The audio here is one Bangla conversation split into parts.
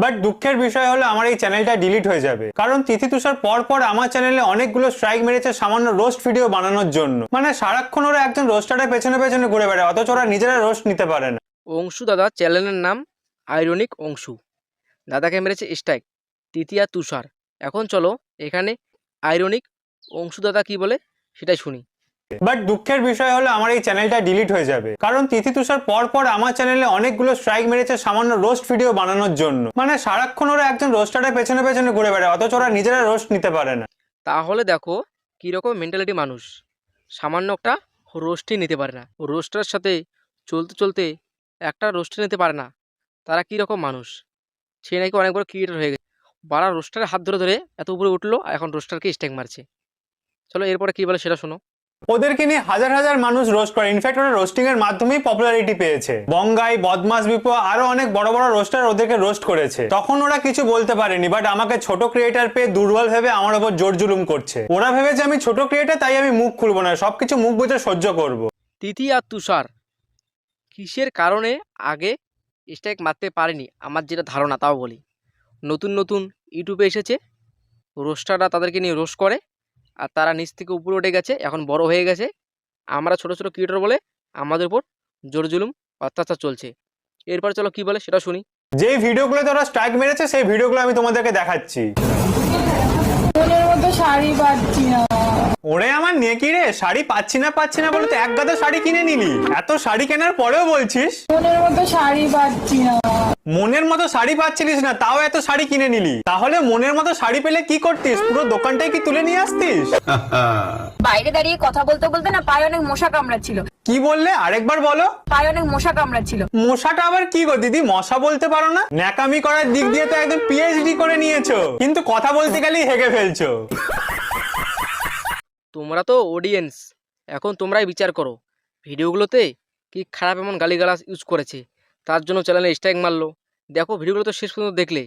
বাট দুঃখের বিষয় হলো আমার এই চ্যানেলটা ডিলিট হয়ে যাবে, কারণ তিথি তুষার পর পর আমার চ্যানেলে অনেকগুলো স্ট্রাইক মেরেছে সামান্য রোস্ট ভিডিও বানানোর জন্য। মানে সারাক্ষণ ওরা একজন রোস্টারের পেছনে পেছনে ঘুরে বেড়ায়, অথচ ওরা নিজেরা রোস্ট নিতে পারে না। অংশু দাদা চ্যানেলের নাম আইরনিক অংশু, দাদাকে মেরেছে স্ট্রাইক তিথি আর তুষার। এখন চলো এখানে আইরনিক অংশু দাদা কি বলে সেটাই শুনি। বাট দুঃখের বিষয় হলো আমার এই চ্যানেলটা ডিলিট হয়ে যাবে, কারণ তিথি তুষার পর পর আমার চ্যানেলে অনেকগুলো স্ট্রাইক মেরেছে সামান্য রোস্ট ভিডিও বানানোর জন্য। মানে সারাক্ষণ ওরা একজন রোস্টারের পেছনে পেছনে ঘুরে বেড়ায়, অথচ ওরা নিজেরা রোস্ট নিতে পারে না। তাহলে দেখো কীরকম মেন্টালিটি মানুষ, সামান্য একটা রোস্টই নিতে পারে না, রোস্টারের সাথে চলতে চলতে একটা রোস্টই নিতে পারে না, তারা কীরকম মানুষ। সে নাকি অনেক বড় ক্রিয়েটর হয়ে গেছে, বাড়া রোস্টারের হাত ধরে ধরে এত উপরে উঠলো, এখন রোস্টারকে স্ট্যাক মারছে। চলো এরপরে কী বলে সেটা শোনো। ওদেরকে নিয়ে হাজার হাজার মানুষ রোস্ট করে, ইনফ্যাক্ট ওরা রোস্টিং এর মাধ্যমেই পপুলারিটি পেয়েছে। বঙ্গাই, বদমাস বিপো আরো অনেক বড় বড় রোস্টার ওদেরকে রোস্ট করেছে, তখন ওরা কিছু বলতে পারেনি। বাট আমাকে ছোট ক্রিয়েটার পেয়ে দুর্বল ভেবে আমার উপর জোর জুলুম করছে। ওরা ভেবেছে আমি ছোট ক্রিয়েটার, তাই আমি মুখ খুলবো না, সবকিছু মুখ বুঝে সহ্য করব। তিথি আর তুষার কিসের কারণে আগে স্ট্রাইক মারতে পারেনি, আমার যেটা ধারণা তাও বলি। নতুন নতুন ইউটিউবে এসেছে, রোস্টাররা তাদেরকে নিয়ে রোস্ট করে, আর তারা নিচ থেকে উপরে উঠে গেছে, এখন বড় হয়ে গেছে। আমরা ছোট ছোট ক্রিয়েটর বলে আমাদের উপর জোর জুলুম অত্যাচার চলছে। এরপর চলো কি বলে সেটা শুনি। যে ভিডিওগুলোতে ওরা স্ট্রাইক মেরেছে সেই ভিডিওগুলো আমি তোমাদেরকে দেখাচ্ছি। মনের মতো শাড়ি পাচ্ছি না। ওরে আমার নেকি রে, শাড়ি পাচ্ছি না বলে তো এক গাদা শাড়ি কিনে নিলি। এত শাড়ি কেনার পরেও বলছিস মনের মতো শাড়ি পাচ্ছি না। মনের মতো শাড়ি পাচ্ছিলিস না, তাও এত শাড়ি কিনে নিলি। তাহলে মনের মতো শাড়ি পেলে কি করতিস? পুরো দোকানটাই কি তুলে নিয়ে আসতিস? বাইরে দাঁড়িয়ে কথা বলতে বলতে না পায়ে অনেক মশা কামড়াচ্ছিল। কি বললে? আরেকবার বলো। পায়ে অনেক মশা কামড়াচ্ছিল। মশাটা আবার কি গো দিদি? মশা বলতে পারো না? ন্যাকামি করার দিক দিয়ে তো একদম পিএইচডি করে নিয়েছো, কিন্তু কথা বলতে গেলেই হেগে ফেলছো। তোমরা তো অডিয়েন্স, এখন তোমরাই বিচার করো ভিডিওগুলোতে কি খারাপ এমন গালিগালাজ ইউজ করেছে, তার জন্য চ্যানেলে স্ট্রাইক মারলো। দেখো ভিডিওগুলো তো শেষ পর্যন্ত দেখলে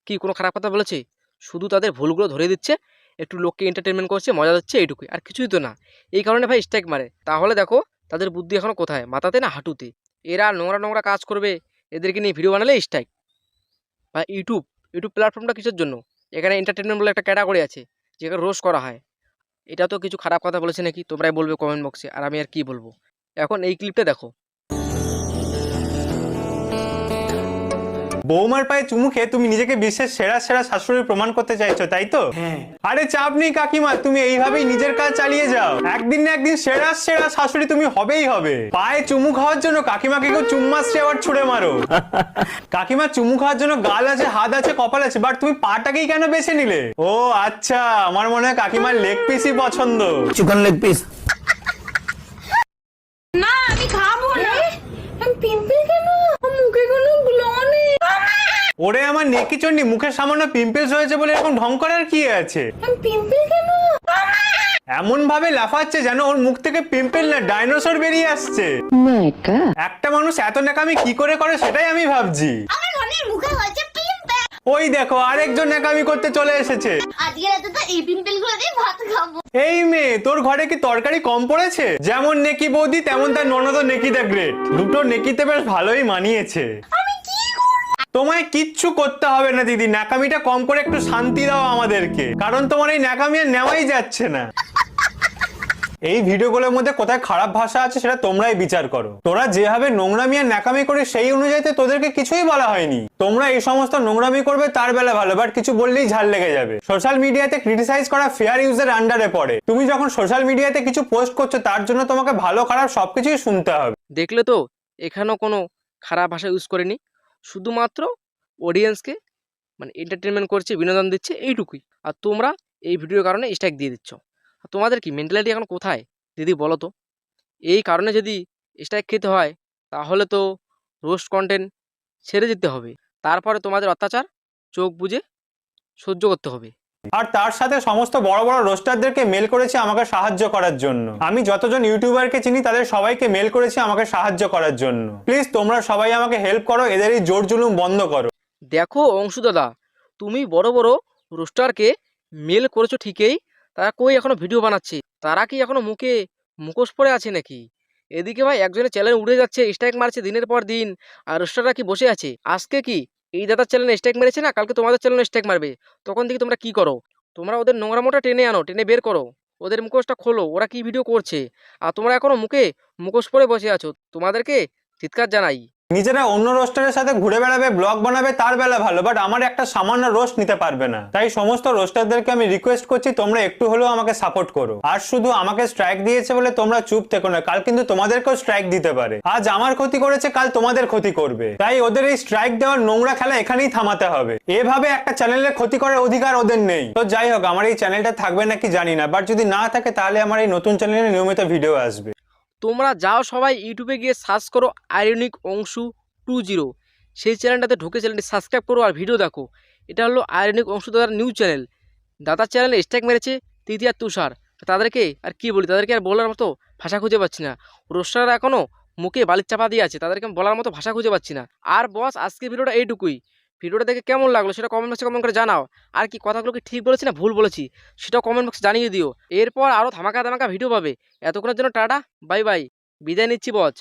কি কোনো খারাপ কথা বলেছে? শুধু তাদের ভুলগুলো ধরে দিচ্ছে, একটু লোককে এন্টারটেনমেন্ট করছে, মজা দিচ্ছে, এইটুকুই, আর কিছুই তো না। এই কারণে ভাই স্ট্রাইক মারে। তাহলে দেখো তাদের বুদ্ধি এখনো কোথায়, মাথাতে না হাঁটুতে। এরা নোংরা নোংরা কাজ করবে, এদেরকে নিয়ে ভিডিও বানালে স্ট্রাইক। বা ইউটিউব ইউটিউব প্ল্যাটফর্মটা কিসের জন্য? এখানে এন্টারটেনমেন্ট বলে একটা ক্যাটাগরি আছে, যেখানে রোস্ট করা হয়। এটা তো কিছু খারাপ কথা বলেছে নাকি তোমরাই বলবে কমেন্ট বক্সে, আর আমি আর কি বলবো। এখন এই ক্লিপটা দেখো। বৌমার পায়ে চুমু খেয়ে তুমি নিজেকে বিশ্বের সেরা সেরা শাশুড়ি প্রমাণ করতে চাইছো, তাই তো? আরে চাপ নেই কাকিমা, তুমি এইভাবেই নিজের কাজ চালিয়ে যাও। একদিন না একদিন সেরা সেরা শাশুড়ি তুমি হবেই হবে। পায়ে চুমু খাওয়ার জন্য কাকিমাকে কেউ চুম্মাশ্রী আবার ছুড়ে মারো। কাকিমা চুমু খাওয়ার জন্য গাল আছে, হাত আছে, কপাল আছে, বাট তুমি পাটাকেই কেন বেছে নিলে? ও আচ্ছা, আমার মনে হয় কাকিমার লেগ পিসই পছন্দ। Chicken leg piece. না আমি খাবো না। আমি পিম্পল কেন? আমার মুখে কোনো গ্লো নেই। ওরে আমার নেকি চন্ডি, মুখের সামান্য পিম্পলস হয়েছে বলে এরকম ঢং করার কি আছে? আমি পিম্পল কেন? এমন ভাবে লাফাচ্ছে যেন ওর মুখ থেকে পিম্পল না ডাইনোসর বেরিয়ে আসছে। একটা মানুষ এত ন্যাকামি কি করে করে সেটাই আমি ভাবছি। আমার বোনের মুখে হয়েছে পিম্পল। ওই দেখো আরেকজন ন্যাকামি করতে চলে এসেছে। আজকে রাতে তো এই পিম্পল গুলো দিয়ে ভাত খাবো। এই মেয়ে, তোর ঘরে কি তরকারি কম পড়েছে? যেমন নেকি বৌদি তেমন তার ননদ নেকি দ্য গ্রেট। দুটো নেকিতে বেশ ভালোই মানিয়েছে। তোমায় কিচ্ছু করতে হবে না দিদি, ন্যাকামিটা কম করে একটু শান্তি দাও আমাদেরকে, কারণ তোমার এই ন্যাকামি আর নেওয়াই যাচ্ছে না। এই ভিডিওগুলোর মধ্যে কোথায় খারাপ ভাষা আছে সেটা তোমরাই বিচার করো। তোরা যেভাবে নোংরামি আর ন্যাকামি করে সেই অনুযায়ী তোদেরকে কিছুই বলা হয়নি। তোমরা এই সমস্ত নোংরামি করবে তার বেলা ভালো, বাট কিছু বললেই ঝাল লেগে যাবে। সোশ্যাল মিডিয়াতে ক্রিটিসাইজ করা ফেয়ার ইউজের আন্ডারে পড়ে। তুমি যখন সোশ্যাল মিডিয়াতে কিছু পোস্ট করছো তার জন্য তোমাকে ভালো খারাপ সবকিছুই শুনতে হবে। দেখলে তো এখানেও কোনো খারাপ ভাষা ইউজ করেনি, শুধুমাত্র অডিয়েন্সকে মানে এন্টারটেনমেন্ট করছে, বিনোদন দিচ্ছে, এইটুকুই। আর তোমরা এই ভিডিওর কারণে স্ট্রাইক দিয়ে দিচ্ছ। আর তোমাদের কি মেন্টালিটি এখন কোথায় দিদি বলো তো? এই কারণে যদি স্ট্রাইক খেতে হয় তাহলে তো রোস্ট কন্টেন্ট ছেড়ে দিতে হবে, তারপরে তোমাদের অত্যাচার চোখ বুজে সহ্য করতে হবে। আর তার সাথে সমস্ত বড় বড় রোস্টারদেরকে মেল করেছি আমাকে সাহায্য করার জন্য। আমি যতজন ইউটিউবারকে চিনি তাদের সবাইকে মেল করেছি আমাকে সাহায্য করার জন্য। প্লিজ তোমরা সবাই আমাকে হেল্প করো, এদের এই জোর জুলুম বন্ধ করো। দেখো অংশু দাদা, তুমি বড় বড় রোস্টারকে মেল করেছো ঠিকই, তারা কই এখনো ভিডিও বানাচ্ছে? তারা কি এখনো মুখে মুখোশ পরে আছে নাকি? এদিকে ভাই একজনের চ্যানেল উড়ে যাচ্ছে, স্ট্রাইক মারছে দিনের পর দিন, আর রোস্টাররা কি বসে আছে? আজকে কি এই দাদার চ্যানেলে স্ট্রাইক মেরেছে না, কালকে তোমাদের চ্যানেলে স্ট্রাইক মারবে। তখন থেকে তোমরা কি করো? তোমরা ওদের নোংরামোটা টেনে আনো, টেনে বের করো, ওদের মুখোশটা খোলো, ওরা কি ভিডিও করছে। আর তোমরা এখনো মুখে মুখোশ পরে বসে আছো। তোমাদেরকে চিৎকার জানাই। নিজেরা অন্য রোস্টারের সাথে ঘুরে বেড়াবে, ব্লগ বানাবে, তার বেলা ভালো, বাট আমার একটা সামান্য রোস্ট নিতে পারবে না। তাই সমস্ত রোস্টারদেরকে আমি রিকোয়েস্ট করছি তোমরা একটু হলেও আমাকে সাপোর্ট করো। আর শুধু আমাকে স্ট্রাইক দিয়েছে বলে তোমরা চুপ থেকো না, কাল কিন্তু তোমাদেরকেও স্ট্রাইক দিতে পারে। আজ আমার ক্ষতি করেছে, কাল তোমাদের ক্ষতি করবে। তাই ওদের এই স্ট্রাইক দেওয়ার নোংরা খেলা এখানেই থামাতে হবে। এভাবে একটা চ্যানেলের ক্ষতি করার অধিকার ওদের নেই। তো যাই হোক, আমার এই চ্যানেলটা থাকবে নাকি জানি না, বাট যদি না থাকে তাহলে আমার এই নতুন চ্যানেলে নিয়মিত ভিডিও আসবে। তোমরা যাও সবাই ইউটিউবে গিয়ে সার্চ করো আয়রনিক অংশু 20, সেই চ্যানেলটাতে ঢুকে চ্যানেলটি সাবস্ক্রাইব করো আর ভিডিও দেখো। এটা হলো আয়রনিক অংশু দাদার নিউজ চ্যানেল। দাদার চ্যানেলে স্ট্রাইক মেরেছে তিতি আর তুষার। তাদেরকে আর কি বলি, তাদেরকে আর বলার মতো ভাষা খুঁজে পাচ্ছি না। রোস্টাররা এখনও মুখে বালির চাপা দিয়ে আছে, তাদেরকে আমি বলার মতো ভাষা খুঁজে পাচ্ছি না। আর বস, আজকে ভিডিওটা এইটুকুই। ভিডিওটা দেখে কেমন লাগলো সেটা কমেন্ট বক্সে কমেন্ট করে জানাও। আর কি কথাগুলো কি ঠিক বলেছি না ভুল বলেছি সেটাও কমেন্ট বক্সে জানিয়ে দিও। এরপর আরও ধামাকা ধামাকা ভিডিও পাবে। এতক্ষণের জন্য টাটা, বাই বাই, বিদায় নিচ্ছি বস।